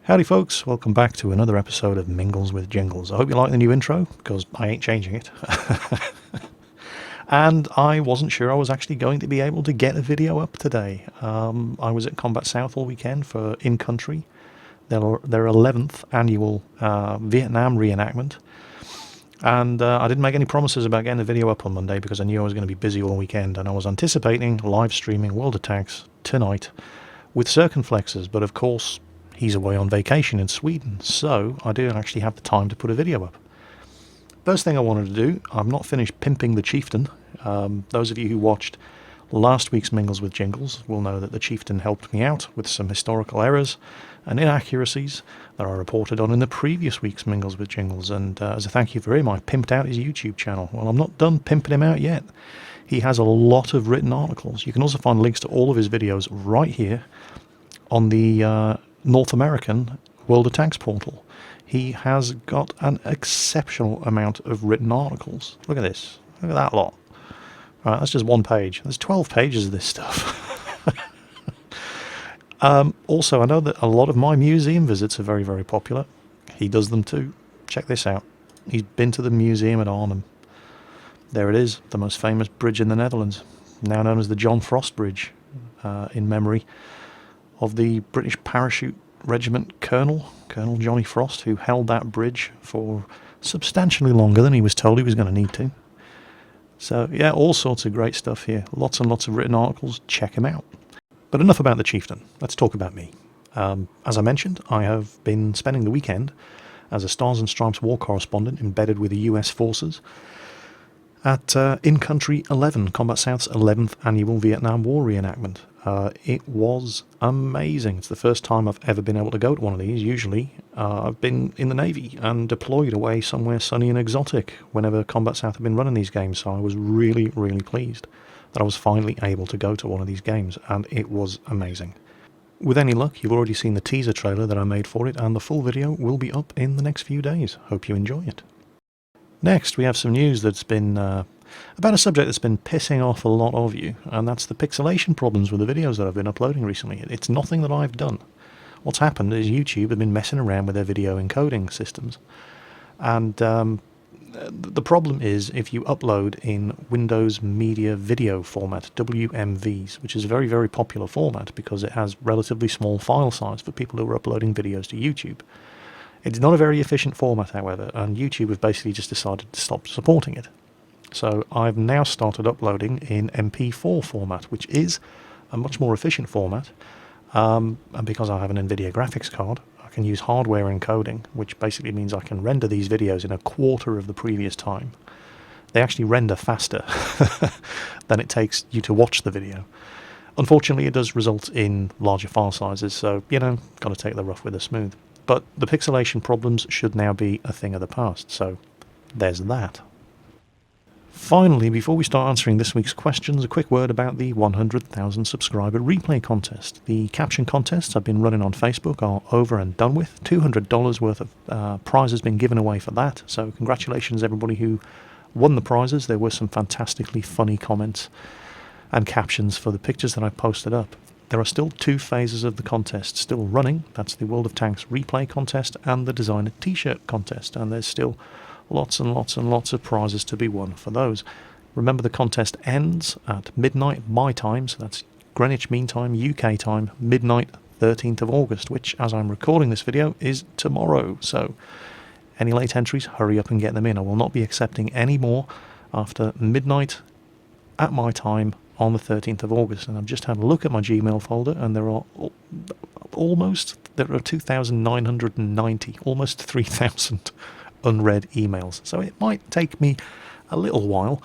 Howdy folks, welcome back to another episode of Mingles with Jingles. I hope you like the new intro, because I ain't changing it. And I wasn't sure I was actually going to be able to get a video up today. I was at Combat South all weekend for In Country, their 11th annual Vietnam reenactment. And I didn't make any promises about getting the video up on Monday because I knew I was going to be busy all weekend, and I was anticipating live streaming World of Tanks tonight with Circumflexes, but of course he's away on vacation in Sweden, so I didn't actually have the time to put a video up. First thing I wanted to do, I'm not finished pimping the Chieftain. Those of you who watched last week's Mingles with Jingles will know that the Chieftain helped me out with some historical errors and inaccuracies that I reported on in the previous week's Mingles with Jingles, and as a thank you for him I pimped out his YouTube channel. Well, I'm not done pimping him out yet. He has a lot of written articles. You can also find links to all of his videos right here on the North American World of Tanks portal. He has got an exceptional amount of written articles. Look at this. Look at that lot. Right, that's just one page. There's 12 pages of this stuff. Also, I know that a lot of my museum visits are very, very popular. He does them too. Check this out. He's been to the museum at Arnhem. There it is, the most famous bridge in the Netherlands, now known as the John Frost Bridge, in memory of the British Parachute Regiment Colonel Johnny Frost, who held that bridge for substantially longer than he was told he was going to need to. So yeah, all sorts of great stuff here. Lots and lots of written articles. Check him out. But enough about the Chieftain. Let's talk about me. As I mentioned, I have been spending the weekend as a Stars and Stripes war correspondent embedded with the US forces at In Country 11, Combat South's 11th annual Vietnam War reenactment. It was amazing. It's the first time I've ever been able to go to one of these. Usually I've been in the Navy and deployed away somewhere sunny and exotic whenever Combat South have been running these games, so I was really, really pleased that I was finally able to go to one of these games, and it was amazing. With any luck, you've already seen the teaser trailer that I made for it, and the full video will be up in the next few days. Hope you enjoy it. Next, we have some news that's been about a subject that's been pissing off a lot of you, and that's the pixelation problems with the videos that I've been uploading recently. It's nothing that I've done. What's happened is YouTube have been messing around with their video encoding systems, and the problem is if you upload in Windows Media Video format, WMVs, which is a very, very popular format because it has relatively small file size for people who are uploading videos to YouTube. It's not a very efficient format, however, and YouTube have basically just decided to stop supporting it. So I've now started uploading in MP4 format, which is a much more efficient format, and because I have an NVIDIA graphics card, I can use hardware encoding, which basically means I can render these videos in a quarter of the previous time. They actually render faster than it takes you to watch the video. Unfortunately, it does result in larger file sizes, so, you know, got to take the rough with the smooth. But the pixelation problems should now be a thing of the past, so there's that. Finally, before we start answering this week's questions, a quick word about the 100,000 subscriber replay contest. The caption contests I've been running on Facebook are over and done with. $200 worth of prize has been given away for that, so congratulations everybody who won the prizes. There were some fantastically funny comments and captions for the pictures that I posted up. There are still two phases of the contest still running. That's the World of Tanks replay contest and the designer t-shirt contest, and there's still lots and lots and lots of prizes to be won for those. Remember, the contest ends at midnight my time, so that's Greenwich Mean Time, UK time, midnight 13th of August, which, as I'm recording this video, is tomorrow. So any late entries, hurry up and get them in. I will not be accepting any more after midnight at my time on the 13th of August. And I've just had a look at my Gmail folder, and there are 2,990, almost 3,000 unread emails. So it might take me a little while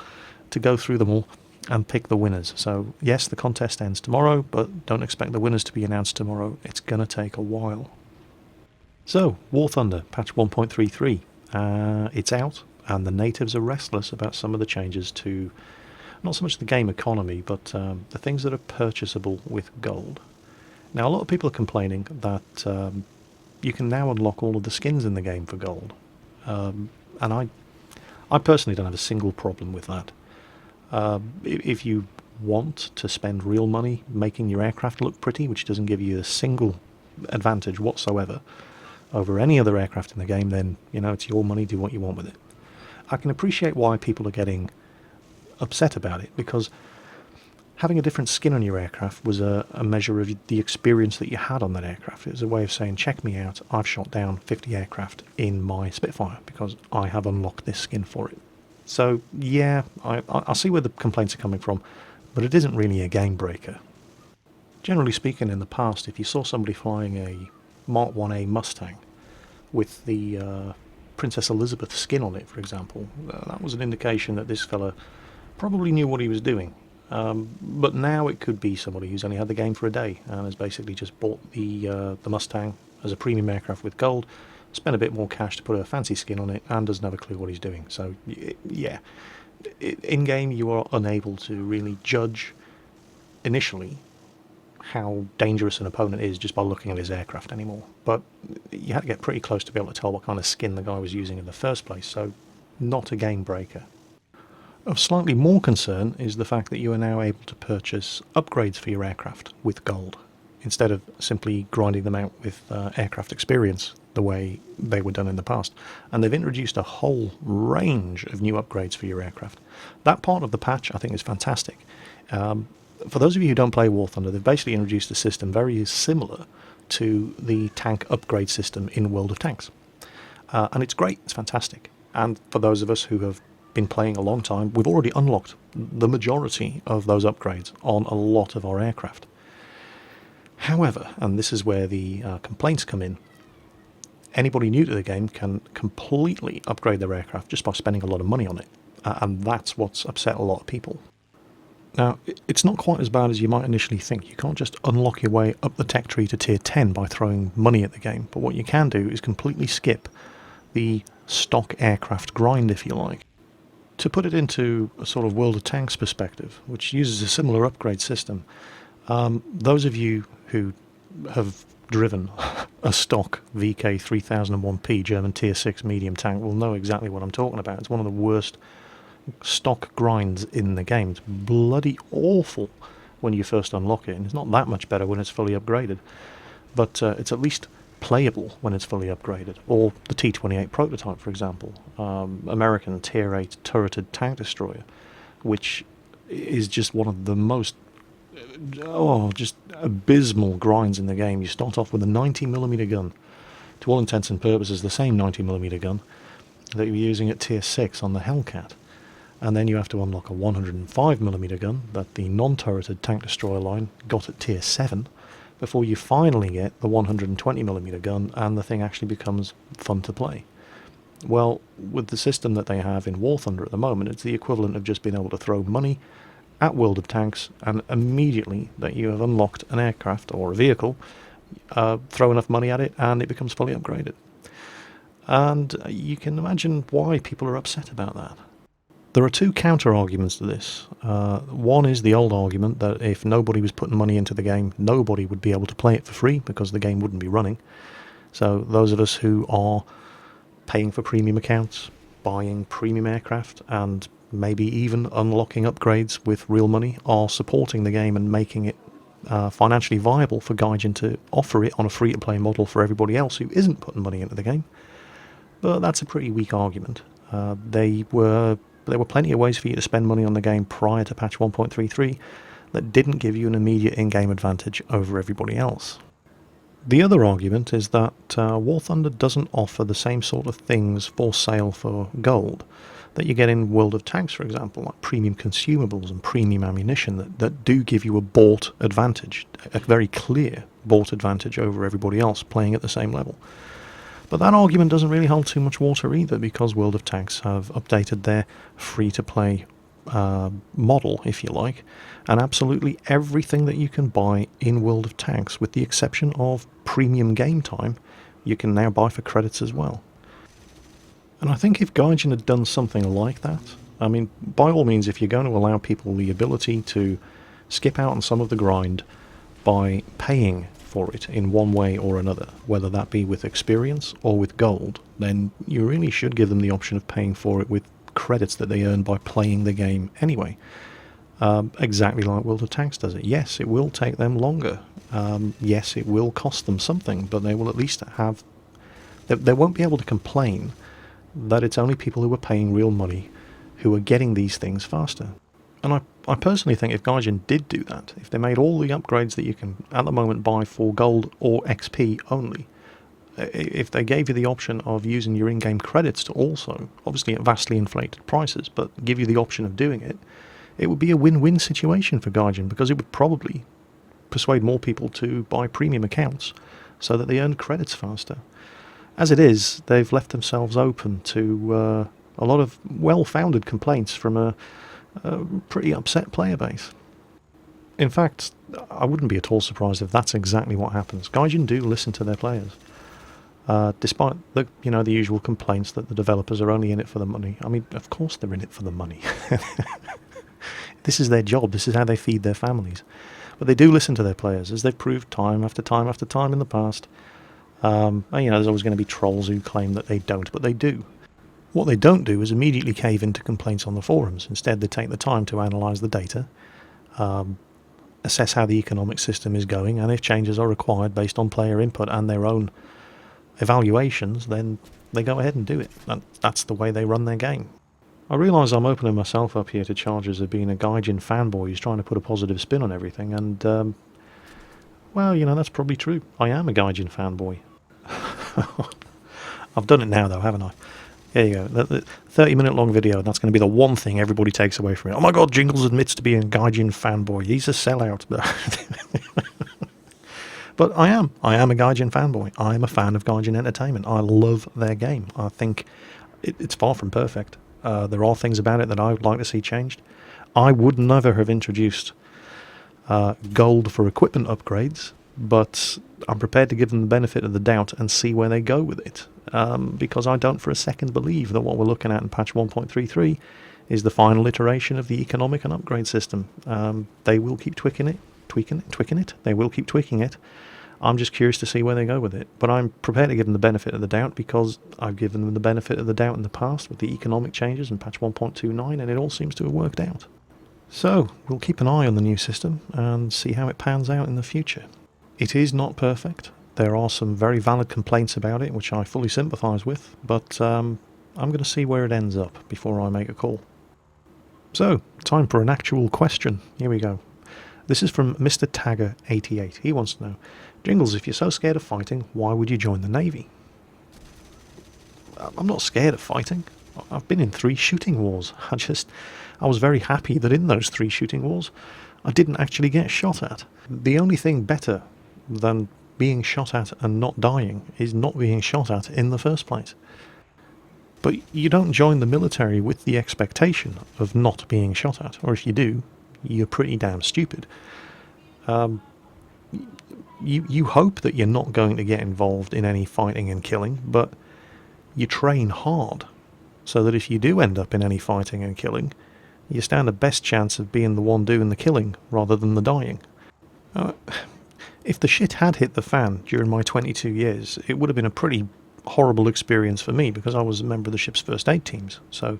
to go through them all and pick the winners. So yes, the contest ends tomorrow, but don't expect the winners to be announced tomorrow. It's going to take a while. So, War Thunder, patch 1.33. It's out, and the natives are restless about some of the changes to not so much the game economy, but the things that are purchasable with gold. Now, a lot of people are complaining that you can now unlock all of the skins in the game for gold. And I personally don't have a single problem with that. If you want to spend real money making your aircraft look pretty, which doesn't give you a single advantage whatsoever over any other aircraft in the game, then, it's your money, do what you want with it. I can appreciate why people are getting upset about it, because having a different skin on your aircraft was a measure of the experience that you had on that aircraft. It was a way of saying, check me out, I've shot down 50 aircraft in my Spitfire because I have unlocked this skin for it. So, yeah, I see where the complaints are coming from, but it isn't really a game breaker. Generally speaking, in the past, if you saw somebody flying a Mark 1A Mustang with the Princess Elizabeth skin on it, for example, that was an indication that this fella probably knew what he was doing. But now it could be somebody who's only had the game for a day and has basically just bought the Mustang as a premium aircraft with gold, spent a bit more cash to put a fancy skin on it, and doesn't have a clue what he's doing. So, yeah, in-game you are unable to really judge initially how dangerous an opponent is just by looking at his aircraft anymore. But you had to get pretty close to be able to tell what kind of skin the guy was using in the first place, so not a game breaker. Of slightly more concern is the fact that you are now able to purchase upgrades for your aircraft with gold, instead of simply grinding them out with aircraft experience the way they were done in the past. And they've introduced a whole range of new upgrades for your aircraft. That part of the patch I think is fantastic. For those of you who don't play War Thunder, they've basically introduced a system very similar to the tank upgrade system in World of Tanks. And it's great, it's fantastic. And for those of us who have been playing a long time, we've already unlocked the majority of those upgrades on a lot of our aircraft. However, and this is where the complaints come in, anybody new to the game can completely upgrade their aircraft just by spending a lot of money on it. And that's what's upset a lot of people. Now, it's not quite as bad as you might initially think. You can't just unlock your way up the tech tree to tier 10 by throwing money at the game. But what you can do is completely skip the stock aircraft grind, if you like. To put it into a sort of World of Tanks perspective, which uses a similar upgrade system, those of you who have driven a stock VK3001P German Tier 6 medium tank will know exactly what I'm talking about. It's one of the worst stock grinds in the game. It's bloody awful when you first unlock it, and it's not that much better when it's fully upgraded. But it's at least playable when it's fully upgraded. Or the T-28 prototype, for example, American Tier 8 turreted tank destroyer, which is just one of the most just abysmal grinds in the game. You start off with a 90mm gun, to all intents and purposes the same 90mm gun that you were using at Tier 6 on the Hellcat, and then you have to unlock a 105mm gun that the non-turreted tank destroyer line got at Tier 7, before you finally get the 120mm gun and the thing actually becomes fun to play. Well, with the system that they have in War Thunder at the moment, it's the equivalent of just being able to throw money at World of Tanks, and immediately that you have unlocked an aircraft or a vehicle, throw enough money at it and it becomes fully upgraded. And you can imagine why people are upset about that. There are two counter-arguments to this. One is the old argument that if nobody was putting money into the game, nobody would be able to play it for free because the game wouldn't be running. So those of us who are paying for premium accounts, buying premium aircraft, and maybe even unlocking upgrades with real money are supporting the game and making it financially viable for Gaijin to offer it on a free-to-play model for everybody else who isn't putting money into the game. But that's a pretty weak argument. There were plenty of ways for you to spend money on the game prior to patch 1.33 that didn't give you an immediate in-game advantage over everybody else. The other argument is that War Thunder doesn't offer the same sort of things for sale for gold that you get in World of Tanks, for example, like premium consumables and premium ammunition that do give you a bought advantage, a very clear bought advantage over everybody else playing at the same level. But that argument doesn't really hold too much water either, because World of Tanks have updated their free-to-play model, if you like, and absolutely everything that you can buy in World of Tanks, with the exception of premium game time, you can now buy for credits as well. And I think if Gaijin had done something like that, I mean, by all means, if you're going to allow people the ability to skip out on some of the grind by paying for it in one way or another, whether that be with experience or with gold, then you really should give them the option of paying for it with credits that they earn by playing the game anyway. exactly like World of Tanks does it. Yes, it will take them longer. Yes, it will cost them something, but they will at least have... They won't be able to complain that it's only people who are paying real money who are getting these things faster. And I personally think if Gaijin did do that, if they made all the upgrades that you can at the moment buy for gold or XP only, if they gave you the option of using your in-game credits to also, obviously at vastly inflated prices, but give you the option of doing it, it would be a win-win situation for Gaijin, because it would probably persuade more people to buy premium accounts so that they earn credits faster. As it is, they've left themselves open to a lot of well-founded complaints from a pretty upset player base. In fact, I wouldn't be at all surprised if that's exactly what happens. Gaijin do listen to their players, despite the usual complaints that the developers are only in it for the money. I mean, of course they're in it for the money. This is their job. This is how they feed their families. But they do listen to their players, as they've proved time after time after time in the past. There's always going to be trolls who claim that they don't, but they do. What they don't do is immediately cave into complaints on the forums. Instead, they take the time to analyse the data, assess how the economic system is going, and if changes are required based on player input and their own evaluations, then they go ahead and do it. That's the way they run their game. I realise I'm opening myself up here to charges of being a Gaijin fanboy who's trying to put a positive spin on everything, and, that's probably true. I am a Gaijin fanboy. I've done it now, though, haven't I? There you go. The 30-minute long video, that's going to be the one thing everybody takes away from it. Oh my god, Jingles admits to being a Gaijin fanboy. He's a sellout. But I am a Gaijin fanboy. I am a fan of Gaijin Entertainment. I love their game. I think it's far from perfect. There are things about it that I would like to see changed. I would never have introduced gold for equipment upgrades, but I'm prepared to give them the benefit of the doubt and see where they go with it. Because I don't for a second believe that what we're looking at in patch 1.33 is the final iteration of the economic and upgrade system. They will keep tweaking it. They will keep tweaking it. I'm just curious to see where they go with it. But I'm prepared to give them the benefit of the doubt, because I've given them the benefit of the doubt in the past with the economic changes in patch 1.29, and it all seems to have worked out. So, we'll keep an eye on the new system and see how it pans out in the future. It is not perfect. There are some very valid complaints about it, which I fully sympathise with, but I'm going to see where it ends up before I make a call. So, time for an actual question. Here we go. This is from Mr. Tagger88. He wants to know, Jingles, if you're so scared of fighting, why would you join the Navy? I'm not scared of fighting. I've been in 3 shooting wars. I was very happy that in those 3 shooting wars, I didn't actually get shot at. The only thing better than being shot at and not dying is not being shot at in the first place. But you don't join the military with the expectation of not being shot at, or if you do, you're pretty damn stupid. You hope that you're not going to get involved in any fighting and killing, but you train hard so that if you do end up in any fighting and killing, you stand the best chance of being the one doing the killing rather than the dying. If the shit had hit the fan during my 22 years, it would have been a pretty horrible experience for me, because I was a member of the ship's first aid teams. So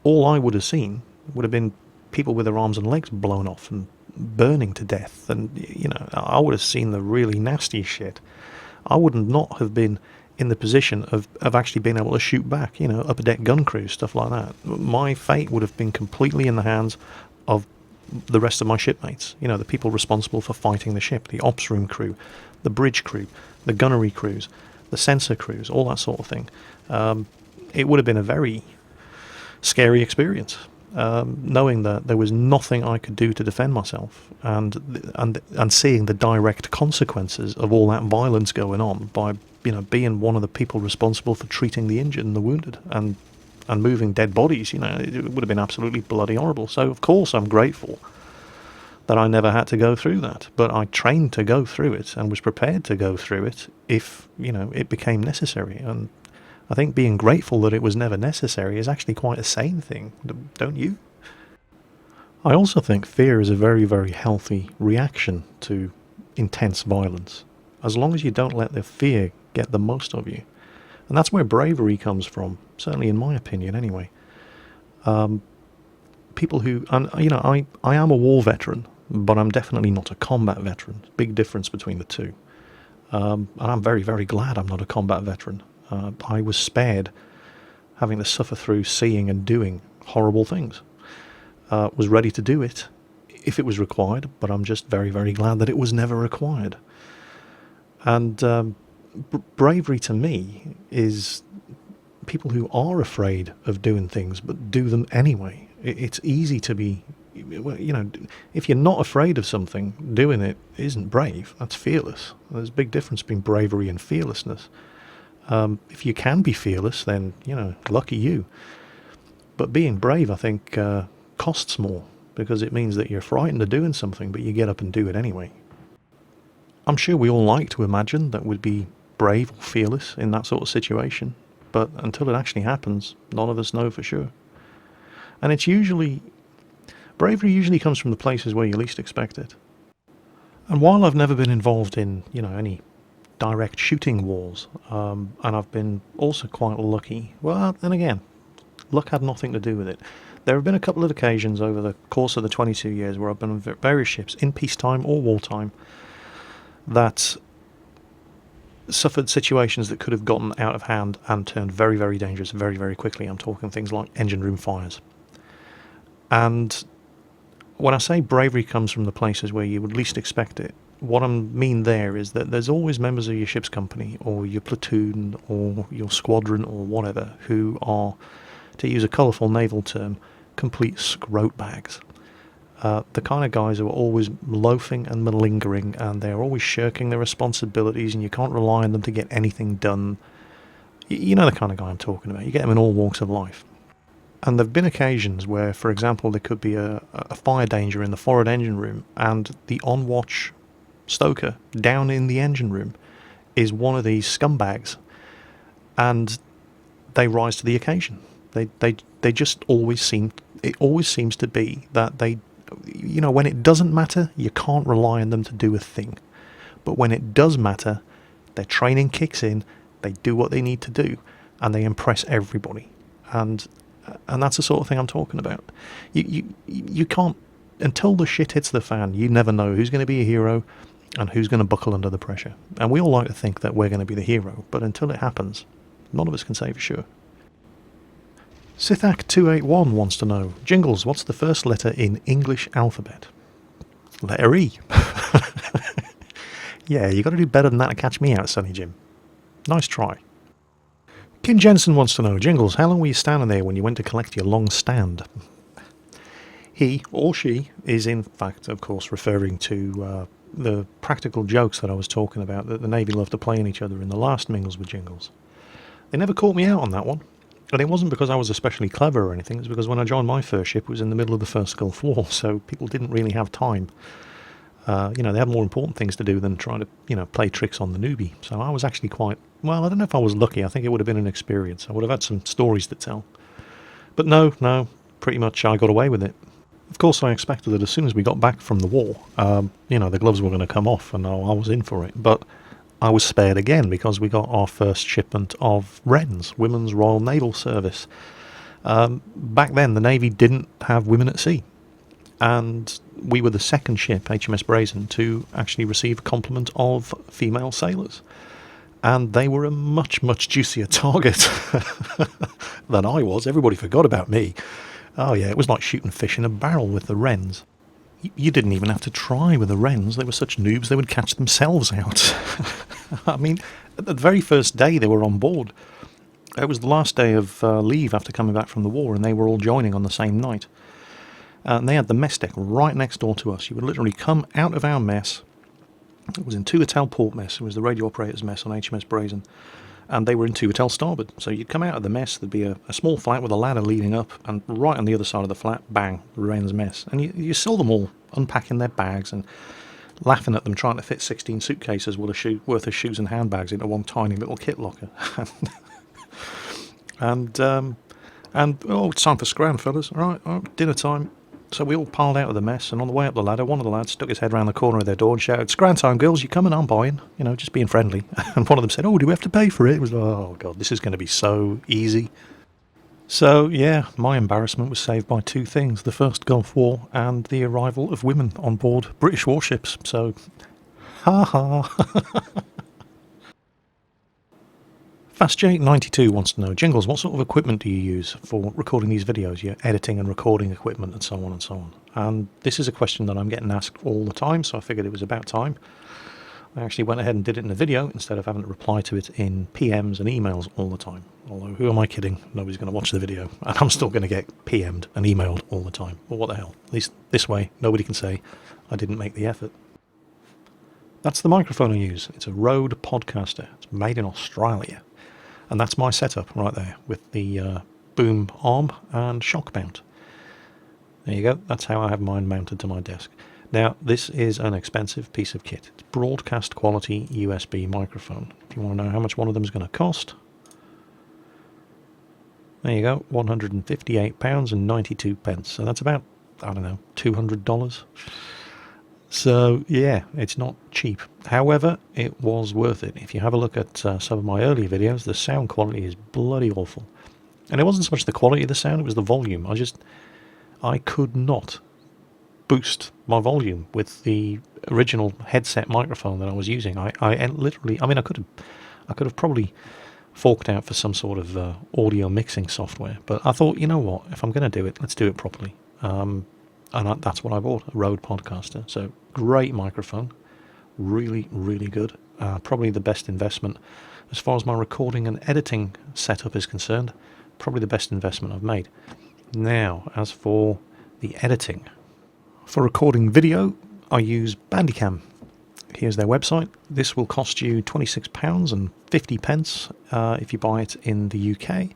all I would have seen would have been people with their arms and legs blown off and burning to death, and I would have seen the really nasty shit. I would not have been in the position of actually being able to shoot back, upper deck gun crews, stuff like that. My fate would have been completely in the hands of the rest of my shipmates, the people responsible for fighting the ship, the ops room crew, the bridge crew, the gunnery crews, the sensor crews, all that sort of thing. It would have been a very scary experience. Knowing that there was nothing I could do to defend myself, and seeing the direct consequences of all that violence going on by being one of the people responsible for treating the injured and the wounded and moving dead bodies, it would have been absolutely bloody horrible. So of course I'm grateful that I never had to go through that, but I trained to go through it and was prepared to go through it if it became necessary. And I think being grateful that it was never necessary is actually quite a sane thing, don't you? I also think fear is a very, very healthy reaction to intense violence, as long as you don't let the fear get the most of you. And that's where bravery comes from, certainly in my opinion anyway. people who, and you know, I am a war veteran, but I'm definitely not a combat veteran. Big difference between the two. And I'm very, very glad I'm not a combat veteran. I was spared having to suffer through seeing and doing horrible things. Was ready to do it if it was required, but I'm just very, very glad that it was never required. And bravery to me is people who are afraid of doing things but do them anyway. It's easy to be, you know, if you're not afraid of something, doing it isn't brave. That's fearless. There's a big difference between bravery and fearlessness. If you can be fearless, then, you know, lucky you. But being brave, I think, costs more, because it means that you're frightened of doing something, but you get up and do it anyway. I'm sure we all like to imagine that we'd be brave or fearless in that sort of situation, but until it actually happens, none of us know for sure. And bravery usually comes from the places where you least expect it. And while I've never been involved in, you know, any direct shooting wars, and I've been also quite lucky, well, then again, luck had nothing to do with it. There have been a couple of occasions over the course of the 22 years where I've been on various ships, in peacetime or wartime, that suffered situations that could have gotten out of hand and turned very, very dangerous very, very quickly. I'm talking things like engine room fires. And when I say bravery comes from the places where you would least expect it, what I mean there is that there's always members of your ship's company or your platoon or your squadron or whatever who are, to use a colourful naval term, complete scrote bags. The kind of guys who are always loafing and malingering, and they're always shirking their responsibilities, and you can't rely on them to get anything done. You know the kind of guy I'm talking about. You get them in all walks of life. And there have been occasions where, for example, there could be a fire danger in the forward engine room, and the on-watch stoker down in the engine room is one of these scumbags, and they rise to the occasion. They just always seem. It always seems to be that they, you know, when it doesn't matter, you can't rely on them to do a thing. But when it does matter, their training kicks in, they do what they need to do, and they impress everybody. And that's the sort of thing I'm talking about. You can't, until the shit hits the fan, you never know who's going to be a hero and who's going to buckle under the pressure. And we all like to think that we're going to be the hero, but until it happens, none of us can say for sure. Sithak281 wants to know, Jingles, what's the first letter in English alphabet? Letter E. Yeah, you got to do better than that to catch me out, Sonny Jim. Nice try. Kim Jensen wants to know, Jingles, how long were you standing there when you went to collect your long stand? He, or she, is in fact, of course, referring to the practical jokes that I was talking about that the Navy loved to play on each other in the last Mingles with Jingles. They never caught me out on that one. And it wasn't because I was especially clever or anything, it's because when I joined my first ship, it was in the middle of the First Gulf War, so people didn't really have time. You know, they had more important things to do than trying to, you know, play tricks on the newbie. So I was actually quite, well, I don't know if I was lucky. I think it would have been an experience. I would have had some stories to tell. But no, pretty much I got away with it. Of course, I expected that as soon as we got back from the war, you know, the gloves were going to come off, and I was in for it. But I was spared again because we got our first shipment of WRENs, Women's Royal Naval Service. Back then, the Navy didn't have women at sea. And we were the second ship, HMS Brazen, to actually receive a complement of female sailors. And they were a much, much juicier target than I was. Everybody forgot about me. Oh yeah, it was like shooting fish in a barrel with the WRENs. You didn't even have to try with the WRENs. They were such noobs they would catch themselves out. I mean, the very first day they were on board, it was the last day of leave after coming back from the war, and they were all joining on the same night. And they had the mess deck right next door to us. You would literally come out of our mess. It was in 2 Hotel Port Mess. It was the radio operator's mess on HMS Brazen. And they were in 2 Hotel Starboard. So you'd come out of the mess, there'd be a small flat with a ladder leading up, and right on the other side of the flat, bang, WREN's mess. And you saw them all unpacking their bags and laughing at them trying to fit 16 suitcases worth of shoes and handbags into one tiny little kit locker. and oh, it's time for scram, fellas. All right, dinner time. So we all piled out of the mess, and on the way up the ladder, one of the lads stuck his head round the corner of their door and shouted, "Scram time, girls, you coming? I'm buying." You know, just being friendly. And one of them said, "Oh, do we have to pay for it?" It was like, oh, God, this is going to be so easy. So, yeah, my embarrassment was saved by two things. The first Gulf War and the arrival of women on board British warships. So, ha ha. FastJ92 wants to know, Jingles, what sort of equipment do you use for recording these videos? Your editing and recording equipment and so on and so on. And this is a question that I'm getting asked all the time, so I figured it was about time. I actually went ahead and did it in a video instead of having to reply to it in PMs and emails all the time. Although, who am I kidding? Nobody's going to watch the video, and I'm still going to get PM'd and emailed all the time. Well, what the hell? At least this way, nobody can say I didn't make the effort. That's the microphone I use. It's a Rode Podcaster. It's made in Australia. And that's my setup right there, with the boom arm and shock mount. There you go. That's how I have mine mounted to my desk. Now, this is an expensive piece of kit. It's broadcast quality USB microphone. If you want to know how much one of them is going to cost, there you go, £158.92. So that's about, I don't know, $200. So, yeah, it's not cheap. However, it was worth it. If you have a look at some of my earlier videos, the sound quality is bloody awful. And it wasn't so much the quality of the sound, it was the volume. I could not boost my volume with the original headset microphone that I was using. I could have probably forked out for some sort of audio mixing software, but I thought, you know what, if I'm going to do it, let's do it properly. That's what I bought, a Rode Podcaster. So great microphone, really, really good. Probably the best investment as far as my recording and editing setup is concerned. Probably the best investment I've made. Now, as for the editing, for recording video, I use Bandicam. Here's their website. This will cost you £26.50 if you buy it in the UK.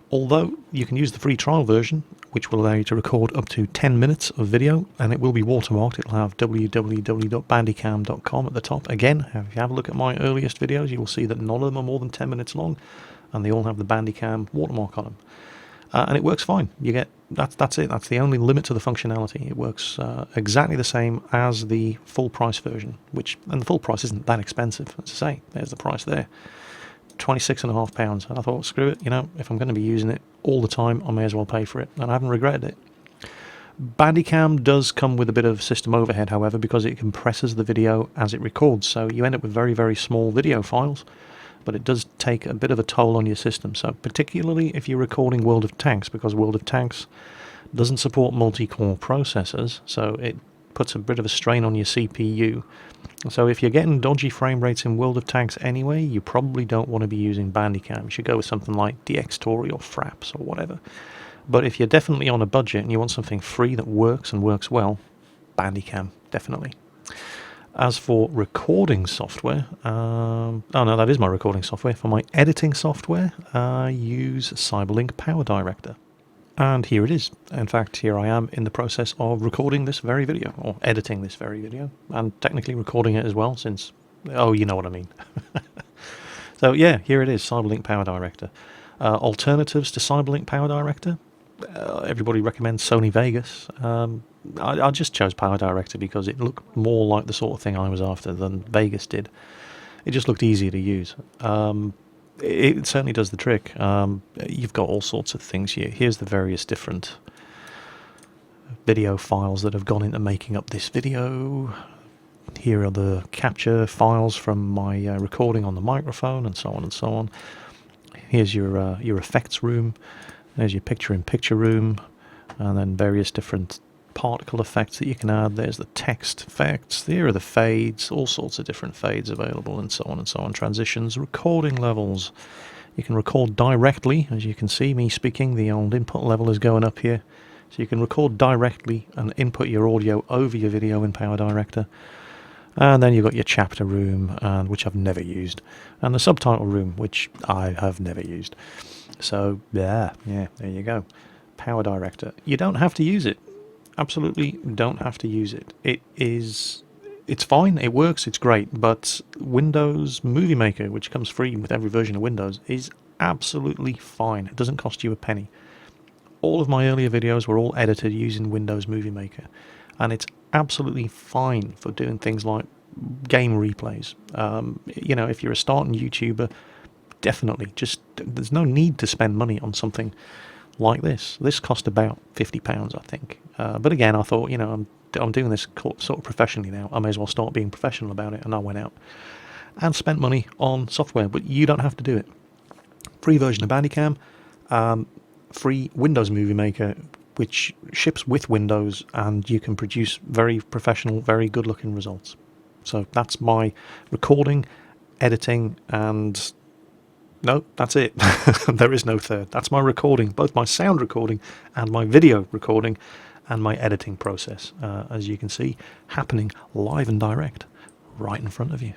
Although you can use the free trial version, which will allow you to record up to 10 minutes of video, and it will be watermarked. It'll have www.bandicam.com at the top. Again, if you have a look at my earliest videos, you will see that none of them are more than 10 minutes long, and they all have the Bandicam watermark on them. And it works fine. That's it. That's the only limit to the functionality. It works exactly the same as the full price version, and the full price isn't that expensive. As I say, there's the price there. £26.50. And I thought, screw it, if I'm going to be using it all the time, I may as well pay for it. And I haven't regretted it. Bandicam does come with a bit of system overhead, however, because it compresses the video as it records. So you end up with very, very small video files. But it does take a bit of a toll on your system. So particularly if you're recording World of Tanks, because World of Tanks doesn't support multi-core processors, so it puts a bit of a strain on your CPU. So if you're getting dodgy frame rates in World of Tanks anyway, you probably don't want to be using Bandicam. You should go with something like DxTory or Fraps or whatever. But if you're definitely on a budget and you want something free that works and works well, Bandicam, definitely. As for recording software, oh no, that is my recording software. For my editing software, I use Cyberlink Power Director. And here it is. In fact, here I am in the process of recording this very video, or editing this very video, and technically recording it as well, since, oh, you know what I mean. So yeah, here it is, Cyberlink Power Director. Alternatives to Cyberlink Power Director, everybody recommends Sony Vegas. I just chose Power Director because it looked more like the sort of thing I was after than Vegas did. It just looked easier to use. It certainly does the trick. You've got all sorts of things here. Here's the various different video files that have gone into making up this video. Here are the capture files from my recording on the microphone, and so on and so on. Here's your effects room. There's your picture-in-picture room, and then various different particle effects that you can add. There's the text effects. There are the fades, all sorts of different fades available, and so on and so on. Transitions, recording levels. You can record directly, as you can see me speaking. The old input level is going up here. So you can record directly and input your audio over your video in Power Director. And then you've got your chapter room, which I've never used, and the subtitle room, which I have never used. So yeah, there you go. Power Director. You don't have to use it. Absolutely don't have to use it. It's fine, it works, it's great, but Windows Movie Maker, which comes free with every version of Windows, is absolutely fine. It doesn't cost you a penny. All of my earlier videos were all edited using Windows Movie Maker, and it's absolutely fine for doing things like game replays. If you're a starting YouTuber, definitely, there's no need to spend money on something like this. This cost about £50, I think. But again, I thought, you know, I'm doing this sort of professionally now. I may as well start being professional about it. And I went out and spent money on software. But you don't have to do it. Free version of Bandicam, free Windows Movie Maker, which ships with Windows, and you can produce very professional, very good-looking results. So that's my recording, editing, and no, that's it. There is no third. That's my recording, both my sound recording and my video recording, and my editing process, as you can see, happening live and direct right in front of you.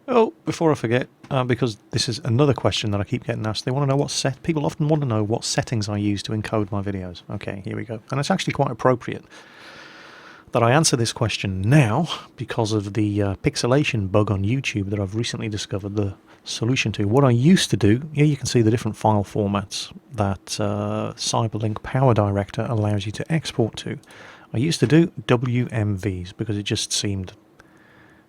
Oh, before I forget, because this is another question that I keep getting asked, they want to know people often want to know what settings I use to encode my videos. Okay, here we go. And it's actually quite appropriate that I answer this question now because of the pixellation bug on YouTube that I've recently discovered the solution to. What I used to do, here you can see the different file formats that Cyberlink Power Director allows you to export to. I used to do WMVs because it just seemed...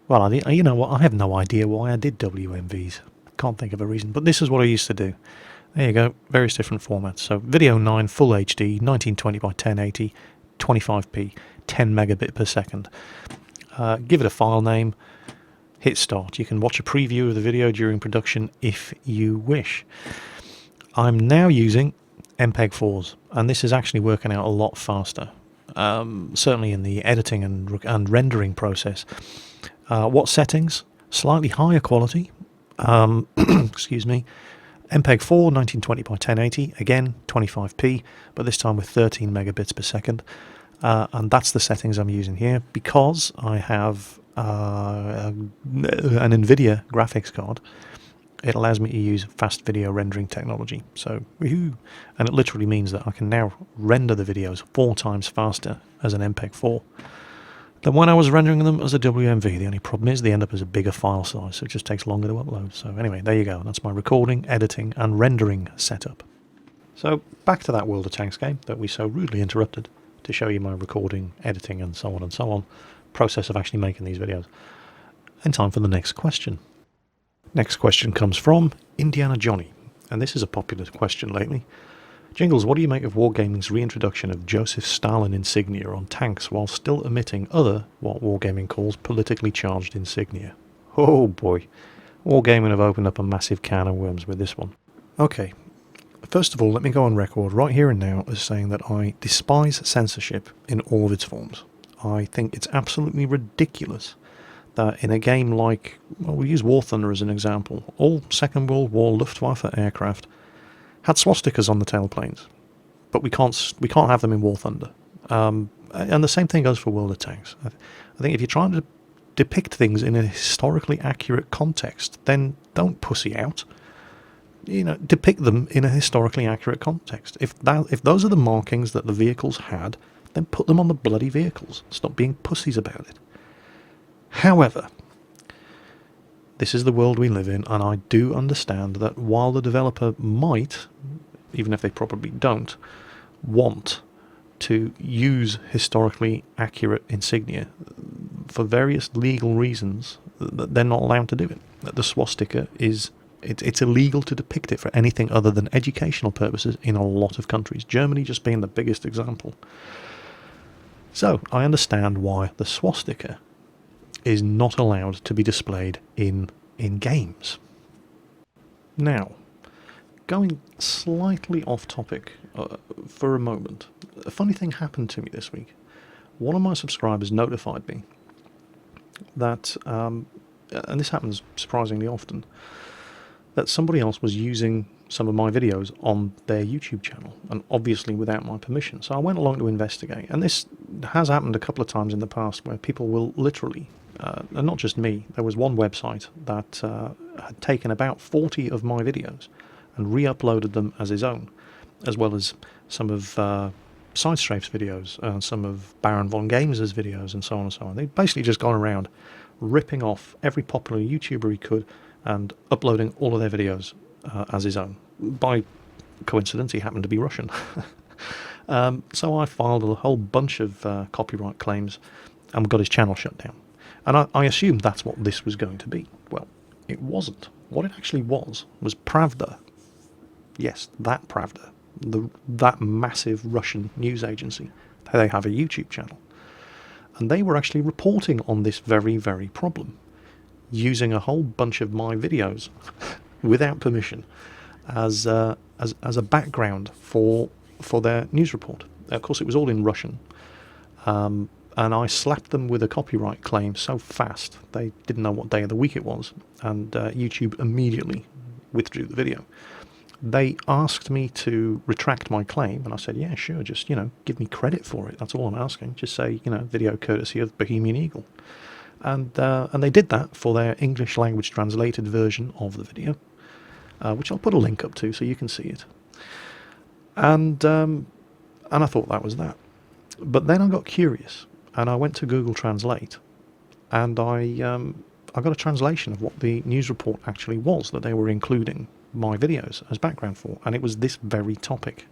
Well, you know what, I have no idea why I did WMVs. Can't think of a reason, but this is what I used to do. There you go, various different formats. So Video 9 Full HD, 1920 by 1080, 25p, 10 megabit per second. Give it a file name, hit start. You can watch a preview of the video during production if you wish. I'm now using MPEG-4s, and this is actually working out a lot faster. Certainly in the editing and rendering process. What settings? Slightly higher quality. Excuse me. MPEG-4, 1920 by 1080. Again, 25p, but this time with 13 megabits per second. And that's the settings I'm using here because I have an NVIDIA graphics card. It allows me to use fast video rendering technology. So, woohoo! And it literally means that I can now render the videos 4 times faster as an MPEG-4 than when I was rendering them as a WMV. The only problem is they end up as a bigger file size, so it just takes longer to upload. So anyway, there you go. That's my recording, editing, and rendering setup. So back to that World of Tanks game that we so rudely interrupted to show you my recording, editing, and so on, process of actually making these videos. And time for the next question. Next question comes from Indiana Johnny, and this is a popular question lately. Jingles, what do you make of Wargaming's reintroduction of Joseph Stalin insignia on tanks while still omitting other, what Wargaming calls, politically charged insignia? Oh boy, Wargaming have opened up a massive can of worms with this one. Okay, first of all, let me go on record right here and now as saying that I despise censorship in all of its forms. I think it's absolutely ridiculous that in a game like, well, we'll use War Thunder as an example, all Second World War Luftwaffe aircraft had swastikas on the tailplanes, but we can't have them in War Thunder. And the same thing goes for World of Tanks. I think if you're trying to depict things in a historically accurate context, then don't pussy out. You know, depict them in a historically accurate context. If those are the markings that the vehicles had, then put them on the bloody vehicles. Stop being pussies about it. However, this is the world we live in, and I do understand that while the developer might, even if they probably don't, want to use historically accurate insignia, for various legal reasons, that they're not allowed to do it. That the swastika it's illegal to depict it for anything other than educational purposes in a lot of countries, Germany just being the biggest example. So, I understand why the swastika is not allowed to be displayed in games. Now, going slightly off topic for a moment, a funny thing happened to me this week. One of my subscribers notified me that, and this happens surprisingly often, that somebody else was using some of my videos on their YouTube channel, and obviously without my permission. So I went along to investigate, and this has happened a couple of times in the past where people will literally, and not just me, there was one website that had taken about 40 of my videos and re-uploaded them as his own, as well as some of Sidestrafe's videos, some of Baron von Games' videos, and so on and so on. They'd basically just gone around ripping off every popular YouTuber he could and uploading all of their videos as his own. By coincidence, he happened to be Russian. So I filed a whole bunch of copyright claims and got his channel shut down. And I assumed that's what this was going to be. Well, it wasn't. What it actually was Pravda. Yes, that Pravda. that massive Russian news agency. They have a YouTube channel. And they were actually reporting on this very, very problem, using a whole bunch of my videos without permission as a background for their news report. Of course, it was all in Russian, and I slapped them with a copyright claim so fast they didn't know what day of the week it was, and YouTube immediately withdrew the video. They asked me to retract my claim, and I said, yeah, sure, just, give me credit for it. That's all I'm asking. Just say, video courtesy of Bohemian Eagle. And they did that for their English language translated version of the video, which I'll put a link up to so you can see it. And I thought that was that. But then I got curious, and I went to Google Translate, and I got a translation of what the news report actually was that they were including my videos as background for, and it was this very topic.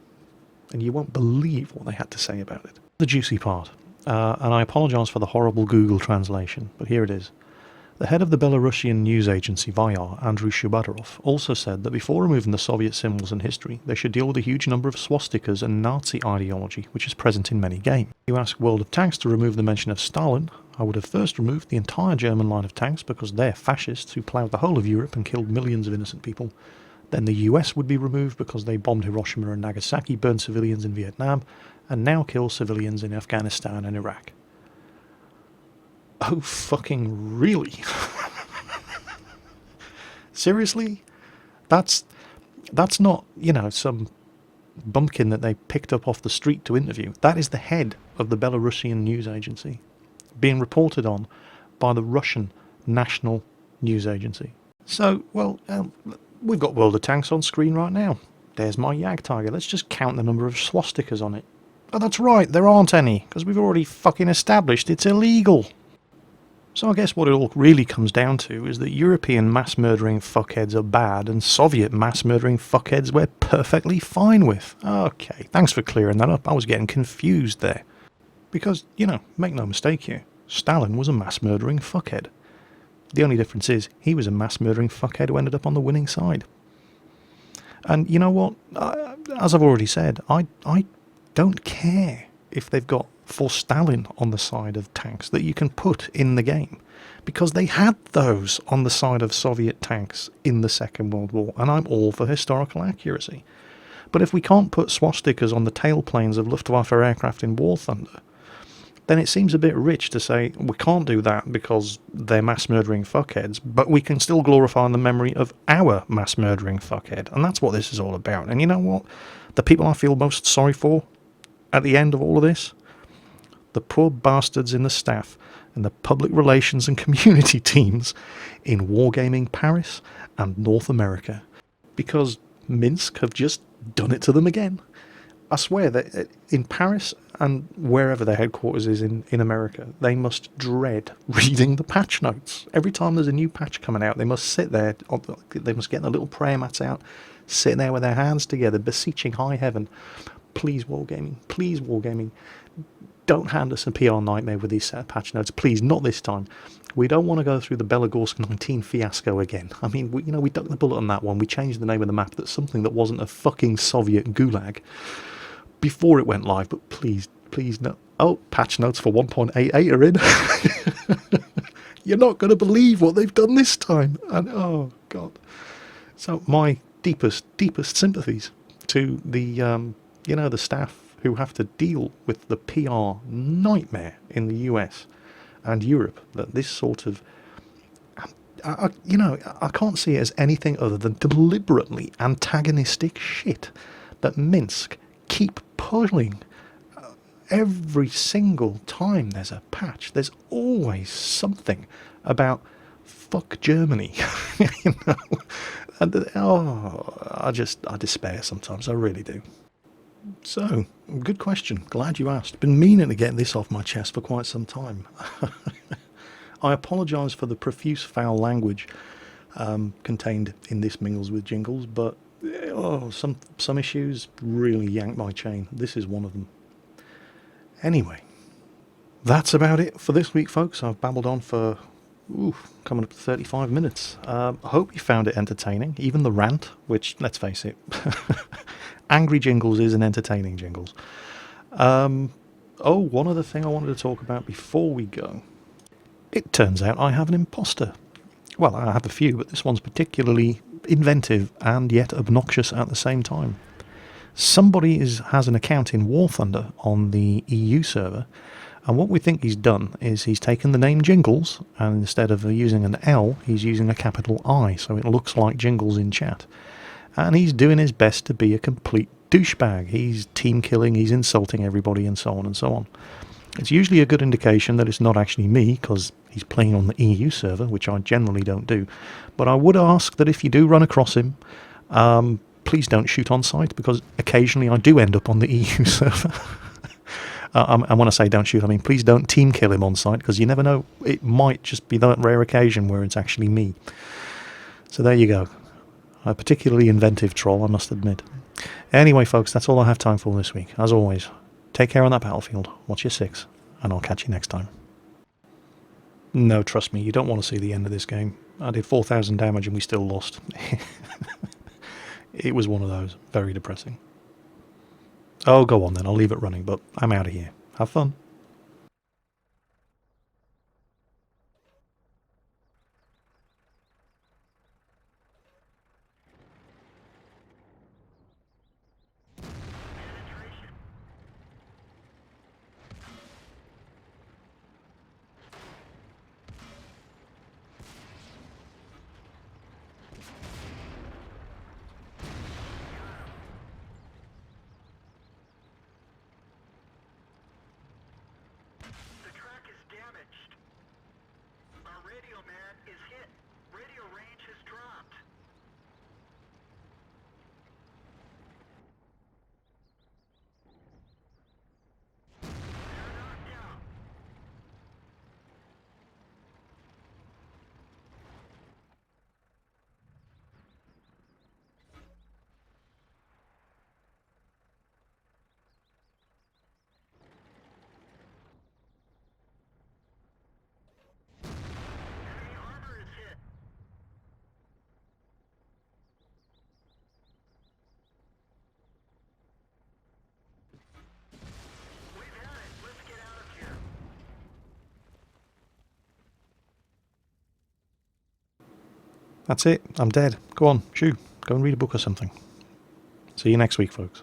And you won't believe what they had to say about it. The juicy part. And I apologise for the horrible Google translation, but here it is. The head of the Belarusian news agency VIAR, Andrew Shubatarov, also said that before removing the Soviet symbols and history, they should deal with a huge number of swastikas and Nazi ideology, which is present in many games. You ask World of Tanks to remove the mention of Stalin, I would have first removed the entire German line of tanks because they're fascists who ploughed the whole of Europe and killed millions of innocent people. Then the US would be removed because they bombed Hiroshima and Nagasaki, burned civilians in Vietnam, and now kill civilians in Afghanistan and Iraq. Oh, fucking really? Seriously? That's not, some bumpkin that they picked up off the street to interview. That is the head of the Belarusian news agency, being reported on by the Russian national news agency. So, well, we've got World of Tanks on screen right now. There's my Yag Tiger. Let's just count the number of swastikas on it. Oh, that's right, there aren't any, because we've already fucking established it's illegal. So I guess what it all really comes down to is that European mass-murdering fuckheads are bad and Soviet mass-murdering fuckheads we're perfectly fine with. Okay, thanks for clearing that up. I was getting confused there. Because, make no mistake here, Stalin was a mass-murdering fuckhead. The only difference is he was a mass-murdering fuckhead who ended up on the winning side. And you know what? As I've already said, I don't care if they've got for Stalin on the side of tanks that you can put in the game, because they had those on the side of Soviet tanks in the Second World War, and I'm all for historical accuracy. But if we can't put swastikas on the tailplanes of Luftwaffe aircraft in War Thunder, then it seems a bit rich to say we can't do that because they're mass-murdering fuckheads, but we can still glorify the memory of our mass-murdering fuckhead. And that's what this is all about. And you know what? The people I feel most sorry for at the end of all of this? The poor bastards in the staff and the public relations and community teams in Wargaming Paris and North America. Because Minsk have just done it to them again. I swear that in Paris and wherever their headquarters is in America, they must dread reading the patch notes. Every time there's a new patch coming out, they must sit there, they must get their little prayer mats out, sit there with their hands together, beseeching high heaven, please Wargaming, don't hand us a PR nightmare with these set of patch notes, please, not this time. We don't want to go through the Belagorsk 19 fiasco again. I mean, we ducked the bullet on that one. We changed the name of the map. That's something that wasn't a fucking Soviet gulag before it went live, but please no. Oh, patch notes for 1.88 are in. You're not going to believe what they've done this time. And oh, God. So my deepest sympathies to the, the staff who have to deal with the PR nightmare in the US and Europe, that this sort of, I can't see it as anything other than deliberately antagonistic shit that Minsk keep pulling every single time there's a patch. There's always something about fuck Germany, And I despair sometimes. I really do. So, good question. Glad you asked. Been meaning to get this off my chest for quite some time. I apologise for the profuse foul language contained in this Mingles with Jingles, but some issues really yank my chain. This is one of them. Anyway, that's about it for this week, folks. I've babbled on for Ooh, coming up to 35 minutes. I hope you found it entertaining, even the rant, which, let's face it, Angry Jingles is an entertaining Jingles. One other thing I wanted to talk about before we go. It turns out I have an imposter. Well, I have a few, but this one's particularly inventive and yet obnoxious at the same time. Somebody has an account in War Thunder on the EU server, and what we think he's done is he's taken the name Jingles, and instead of using an L, he's using a capital I, so it looks like Jingles in chat. And he's doing his best to be a complete douchebag. He's team killing, he's insulting everybody, and so on and so on. It's usually a good indication that it's not actually me, because he's playing on the EU server, which I generally don't do. But I would ask that if you do run across him, please don't shoot on sight, because occasionally I do end up on the EU server. And when I say don't shoot, I mean please don't team kill him on sight, because you never know, it might just be that rare occasion where it's actually me. So there you go. A particularly inventive troll, I must admit. Anyway, folks, that's all I have time for this week. As always, take care on that battlefield, watch your six, and I'll catch you next time. No, trust me, you don't want to see the end of this game. I did 4,000 damage and we still lost. It was one of those. Very depressing. Oh, go on then, I'll leave it running, but I'm out of here. Have fun. The track is damaged. Our radio man is hit. Radio range has dropped. They're knocked out. Enemy armor is hit. We've had it. Let's get out of here. That's it, I'm dead. Go on, shoo, go and read a book or something. See you next week, folks.